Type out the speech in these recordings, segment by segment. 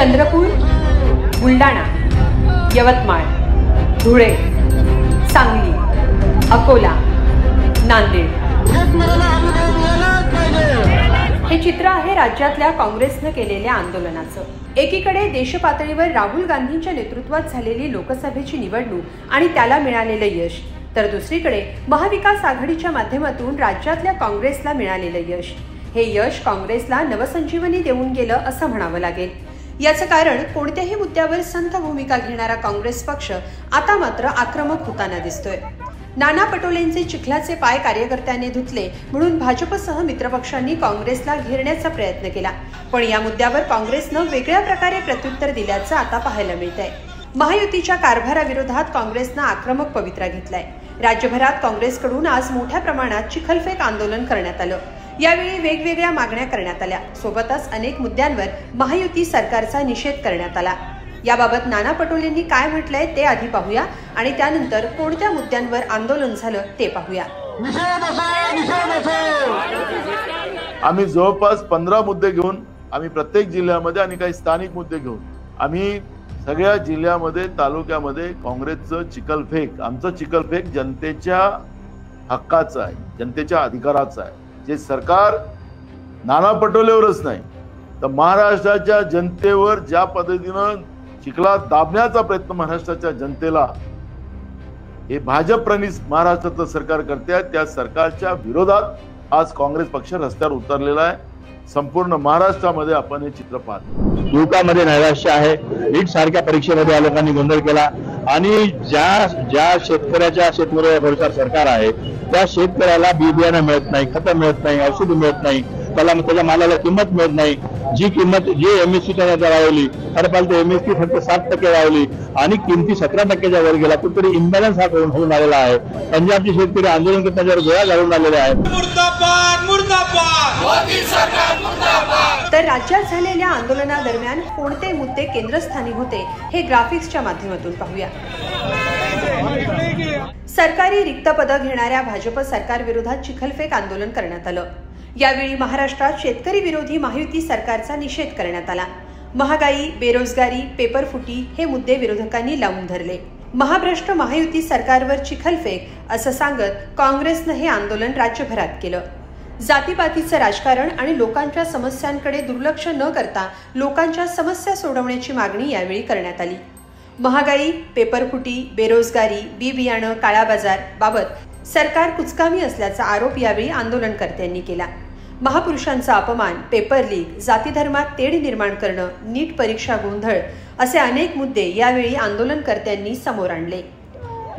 चंद्रपूर, बुलढाणा, यवतमाळ, धुळे, सांगली, अकोला, नांदेड हे चित्र आहे राज्यातल्या काँग्रेसने केलेल्या आंदोलनाचं। एकीकडे देशपातळीवर राहुल गांधींच्या नेतृत्वात झालेली लोकसभेची निवडणूक आणि त्याला मिळालेलं यश, तर दुसरीकडे महाविकास आघाडीच्या माध्यमातून राज्यातल्या काँग्रेसला मिळालेलं यश। हे यश काँग्रेसला नवसंजीवनी देऊन गेलं असं म्हणावं लागेल। याचं कारण कोणत्याही मुद्द्यावर संथ भूमिका घेणारा काँग्रेस पक्ष आता मात्र आक्रमक होताना दिसतोय। नाना पटोलेंचे चिखलाचे पाय कार्यकर्त्यांनी धुतले म्हणून भाजपसह मित्रपक्षांनी काँग्रेसला घेरण्याचा प्रयत्न केला, पण या मुद्द्यावर काँग्रेसनं वेगळ्या प्रकारे प्रत्युत्तर दिल्याचं आता पाहायला मिळतंय। महायुतीच्या कारभाराविरोधात काँग्रेसनं आक्रमक पवित्रा घेतलाय। राज्यभरात काँग्रेसकडून आज मोठ्या प्रमाणात चिखलफेक आंदोलन करण्यात आलं। यावेळी वेगवेगळ्या मागण्या करण्यात आल्या, सोबतच अनेक मुद्द्यांवर महायुती सरकारचा निषेध करण्यात आला। याबाबत नाना पटोलेंनी काय म्हटलंय ते आधी पाहूया आणि त्यानंतर कोणत्या मुद्द्यांवर आंदोलन झालं ते पाहूया। आम्ही जवळपास 15 मुद्दे घेऊन आम्ही प्रत्येक जिल्ह्यामध्ये आणि काही स्थानिक मुद्दे घेऊन आम्ही सगळ्या जिल्ह्यामध्ये तालुक्यामध्ये काँग्रेसचं चिखलफेक, आमचं चिखलफेक जनतेच्या हक्काचं आहे, जनतेच्या अधिकाराचं आहे। जे सरकार नाना पटोलेवरच नाही तर महाराष्ट्राच्या जनतेवर ज्या पद्धतीनं चिखलात दाबण्याचा प्रयत्न महाराष्ट्राच्या जनतेला हे भाजप प्रणित महाराष्ट्राचं सरकार करते आहे, त्या सरकारच्या विरोधात आज काँग्रेस पक्ष रस्त्यावर उतरलेला आहे। संपूर्ण महाराष्ट्रामध्ये आपण हे चित्र पाहतो। युवकांमध्ये नैराश्य आहे। नीट सारख्या परीक्षेमध्ये या लोकांनी गोंधळ केला आणि ज्या शेतकऱ्याच्या भरोशावर सरकार आहे त्या शेतकऱ्याला बी बियाणं मिळत नाही, खतं मिळत नाही, औषधी मिळत नाही, त्याच्या मालाला किंमत मिळत नाही। जी किंमत एमएसपी वाढवली, खरं पाहिलं तर एमएसपी फक्त 7% वाढवली आणि किमती 17%च्या वर गेला। कुठेतरी इम्बॅलन्स हा होऊन आलेला आहे। पंजाबचे शेतकरी आंदोलन करण्यावर गोळ्या घालून आलेले आहेत। तर राज्यात झालेल्या आंदोलनादरम्यान कोणते मुद्दे केंद्रस्थानी होते हे ग्राफिक्सच्या माध्यमातून पाहूया। सरकारी रिक्त पदं घेणाऱ्या भाजप सरकार विरोधात चिखलफेक आंदोलन करण्यात आलं। यावेळी महाराष्ट्रात शेतकरी विरोधी महायुती सरकारचा निषेध करण्यात आला। महागाई, बेरोजगारी, पेपरफुटी हे मुद्दे विरोधकांनी लावून धरले। महाभ्रष्ट महायुती सरकारवर चिखलफेक असं सांगत काँग्रेसनं हे आंदोलन राज्यभरात केलं। जातीपातीचं राजकारण आणि लोकांच्या समस्यांकडे दुर्लक्ष न करता लोकांच्या समस्या सोडवण्याची मागणी यावेळी करण्यात आली। महागाई, पेपरफुटी, बेरोजगारी, बी बियाणं, काळा बाजार बाबत सरकार कुचकामी असल्याचा आरोप यावेळी आंदोलनकर्त्यांनी केला। महापुरुषांचा अपमान, पेपर लीक, जाती धर्मात तेढ निर्माण करणं, नीट परीक्षा गोंधळ असे अनेक मुद्दे यावेळी आंदोलनकर्त्यांनी समोर आणले।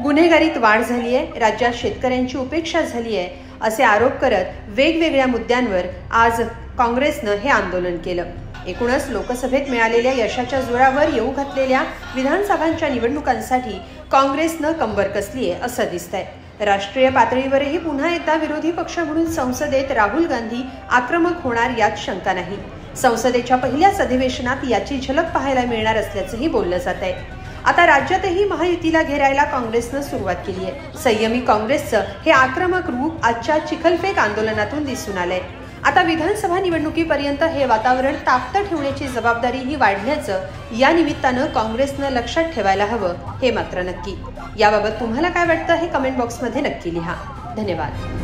गुन्हेगारीत वाढ झाली आहे, राज्यात शेतकऱ्यांची उपेक्षा झाली आहे असे आरोप करत वेगवेगळ्या मुद्द्यांवर आज काँग्रेसनं हे आंदोलन केलं। एकूणच लोकसभेत मिळालेल्या यशाच्या जोरावर येऊ घातलेल्या विधानसभांच्या निवडणुकांसाठी काँग्रेसनं कंबर कसली आहे असं दिसतंय। राष्ट्रीय पातळीवरही पुन्हा एकदा विरोधी पक्ष म्हणून संसदेत राहुल गांधी आक्रमक होणार यात शंका नाही। संसदेच्या पहिल्याच अधिवेशनात याची झलक पाहायला मिळणार असल्याचंही बोललं जात आहे। आता राज्यातही महायुतीला घेरायला काँग्रेसनं सुरुवात केली आहे। संयमी काँग्रेसचं हे आक्रमक रूप आजच्या चिखलफेक आंदोलनातून दिसून आलंय। आता विधानसभा निवडणुकीपर्यंत हे वातावरण तापतं ठेवण्याची जबाबदारीही वाढल्याचं या निमित्तानं काँग्रेसनं लक्षात ठेवायला हवं हे मात्र नक्की। याबाबत तुम्हाला काय वाटतं हे कमेंट बॉक्समध्ये नक्की लिहा। धन्यवाद।